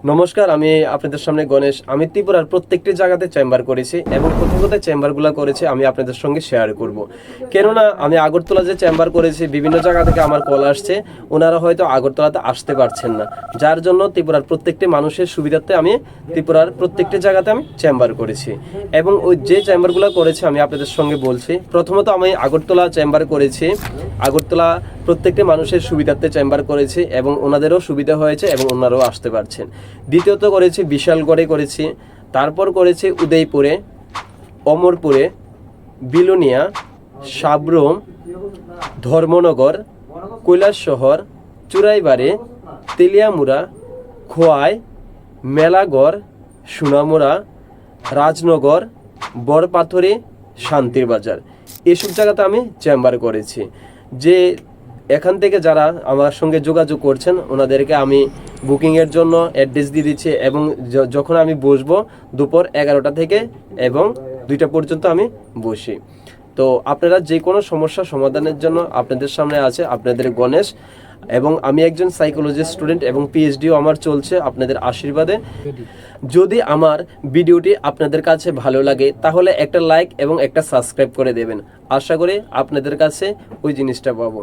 নমস্কার, আমি আপনাদের সামনে গণেশ। আমি ত্রিপুরার প্রত্যেকটি জায়গাতে চেম্বার করেছি এবং কোথায় কোথায় চেম্বারগুলো করেছি আমি আপনাদের সঙ্গে শেয়ার করব। কেননা আমি আগরতলা যে চেম্বার করেছি, বিভিন্ন জায়গা থেকে আমার কল আসছে, ওনারা হয়তো আগরতলাতে আসতে পারছেন না, যার জন্য ত্রিপুরার প্রত্যেকটি মানুষের সুবিধার্থে আমি ত্রিপুরার প্রত্যেকটি জায়গাতে আমি চেম্বার করেছি। এবং ওই যে চেম্বারগুলো করেছি আমি আপনাদের সঙ্গে বলছি। প্রথমত আমি আগরতলা চেম্বার করেছি, আগরতলা প্রত্যেকটি মানুষের সুবিধার্থে চেম্বার করেছি এবং ওনাদেরও সুবিধা হয়েছে এবং ওনারাও আসতে পারছেন। দ্বিতীয়ত করেছি বিশালগড়ে করেছি, তারপর করেছি উদয়পুরে, অমরপুরে, বিলোনিয়া, সাব্রুম, ধর্মনগর, কৈলাসশহর, চুরাইবাড়ি, তেলিয়ামুড়া, খোয়াই, মেলাগড়, সোনামুড়া, রাজনগর, বড়পাথরি, শান্তির বাজার, এসব জায়গাতে আমি চেম্বার করেছি। যে এখান থেকে যারা আমার সঙ্গে যোগাযোগ করছেন ওনাদেরকে আমি বুকিংয়ের জন্য অ্যাড্রেস দিয়ে দিচ্ছি এবং যখন আমি বসবো দুপুর 11টা থেকে এবং 2টা পর্যন্ত আমি বসি। তো আপনারা যে কোনো সমস্যা সমাধানের জন্য আপনাদের সামনে আছে আপনাদের গণেশ। এবং আমি একজন সাইকোলজি স্টুডেন্ট এবং পিএইচডিও আমার চলছে আপনাদের আশীর্বাদে। যদি আমার ভিডিওটি আপনাদের কাছে ভালো লাগে তাহলে একটা লাইক এবং একটা সাবস্ক্রাইব করে দেবেন। আশা করি আপনাদের কাছে ওই জিনিসটা পাবো।